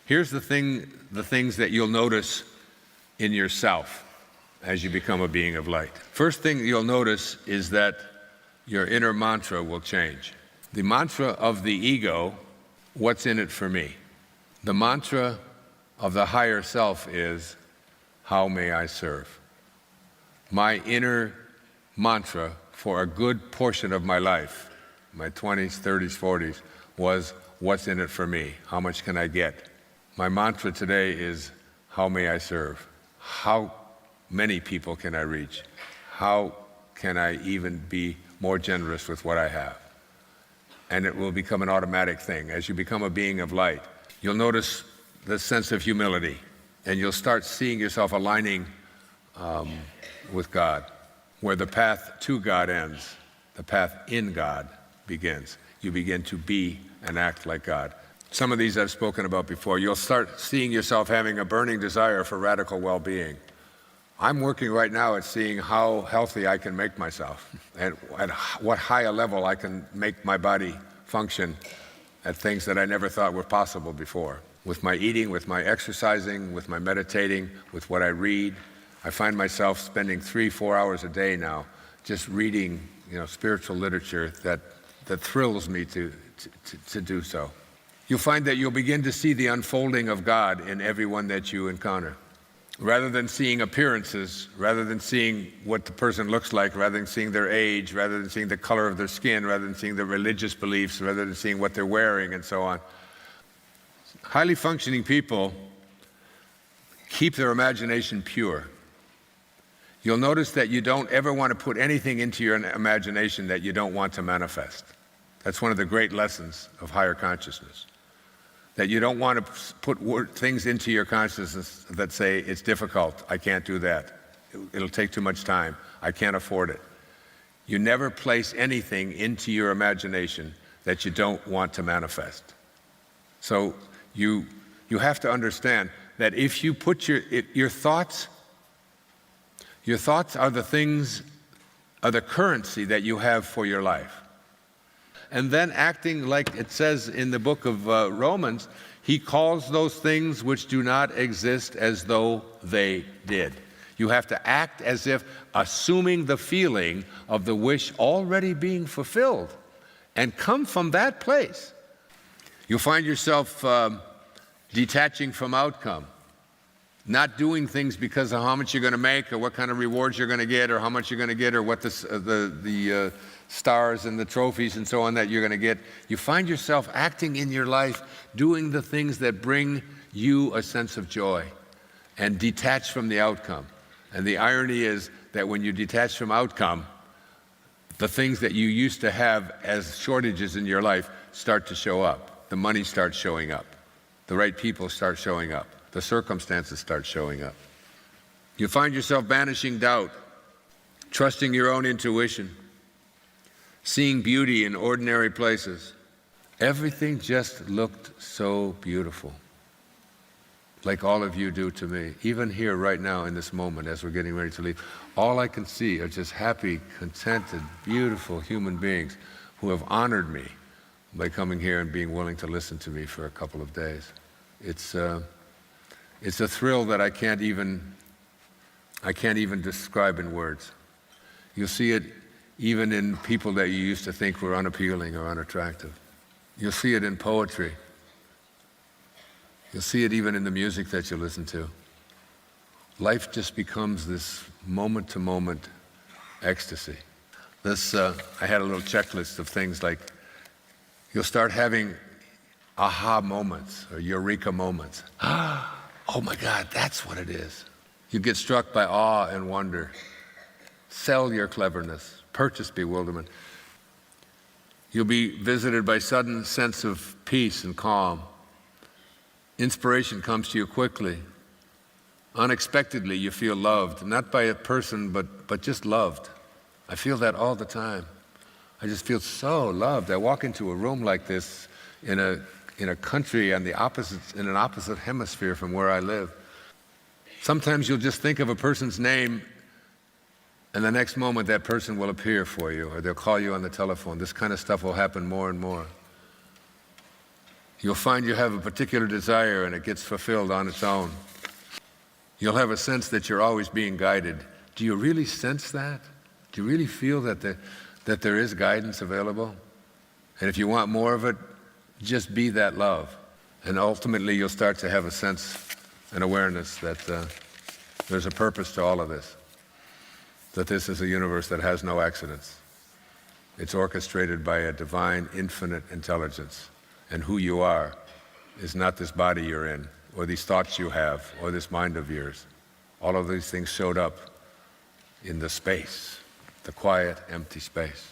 Here's the things that you'll notice in yourself as you become a being of light. First thing you'll notice is that your inner mantra will change. The mantra of the ego, what's in it for me? The mantra of the higher self is, how may I serve? My inner mantra for a good portion of my life, my 20s, 30s, 40s, was, what's in it for me? How much can I get? My mantra today is, how may I serve? How many people can I reach? How can I even be more generous with what I have? And it will become an automatic thing. As you become a being of light, you'll notice the sense of humility, and you'll start seeing yourself aligning with God. Where the path to God ends, the path in God begins. You begin to be and act like God. Some of these I've spoken about before. You'll start seeing yourself having a burning desire for radical well-being. I'm working right now at seeing how healthy I can make myself, and at what higher level I can make my body function at things that I never thought were possible before. With my eating, with my exercising, with my meditating, with what I read. I find myself spending 3-4 hours a day now just reading, spiritual literature that thrills me to do so. You'll find that you'll begin to see the unfolding of God in everyone that you encounter. Rather than seeing appearances, rather than seeing what the person looks like, rather than seeing their age, rather than seeing the color of their skin, rather than seeing their religious beliefs, rather than seeing what they're wearing and so on. Highly functioning people keep their imagination pure. You'll notice that you don't ever want to put anything into your imagination that you don't want to manifest. That's one of the great lessons of higher consciousness. That you don't want to put things into your consciousness that say, it's difficult, I can't do that. It'll take too much time, I can't afford it. You never place anything into your imagination that you don't want to manifest. So you have to understand that if you put your thoughts are the currency that you have for your life. And then acting like it says in the book of Romans, he calls those things which do not exist as though they did. You have to act as if assuming the feeling of the wish already being fulfilled and come from that place. You'll find yourself detaching from outcome. Not doing things because of how much you're going to make or what kind of rewards you're going to get or how much you're going to get or what the stars and the trophies and so on that you're going to get. You find yourself acting in your life, doing the things that bring you a sense of joy and detach from the outcome. And the irony is that when you detach from outcome, the things that you used to have as shortages in your life start to show up. The money starts showing up. The right people start showing up. The circumstances start showing up. You find yourself banishing doubt, trusting your own intuition, seeing beauty in ordinary places. Everything just looked so beautiful, like all of you do to me. Even here right now in this moment as we're getting ready to leave, all I can see are just happy, contented, beautiful human beings who have honored me by coming here and being willing to listen to me for a couple of days. It's a thrill that I can't even describe in words. You'll see it even in people that you used to think were unappealing or unattractive. You'll see it in poetry. You'll see it even in the music that you listen to. Life just becomes this moment-to-moment ecstasy. I had a little checklist of things like, you'll start having aha moments or eureka moments. Oh my God, that's what it is. You get struck by awe and wonder. Sell your cleverness. Purchase bewilderment. You'll be visited by sudden sense of peace and calm. Inspiration comes to you quickly. Unexpectedly, you feel loved, not by a person, but just loved. I feel that all the time. I just feel so loved. I walk into a room like this in a country in an opposite hemisphere from where I live. Sometimes you'll just think of a person's name and the next moment that person will appear for you or they'll call you on the telephone. This kind of stuff will happen more and more. You'll find you have a particular desire and it gets fulfilled on its own. You'll have a sense that you're always being guided. Do you really sense that? Do you really feel that there is guidance available? And if you want more of it, just be that love. And ultimately you'll start to have a sense, an awareness that there's a purpose to all of this. That this is a universe that has no accidents. It's orchestrated by a divine, infinite intelligence. And who you are is not this body you're in, or these thoughts you have, or this mind of yours. All of these things showed up in the space, the quiet, empty space.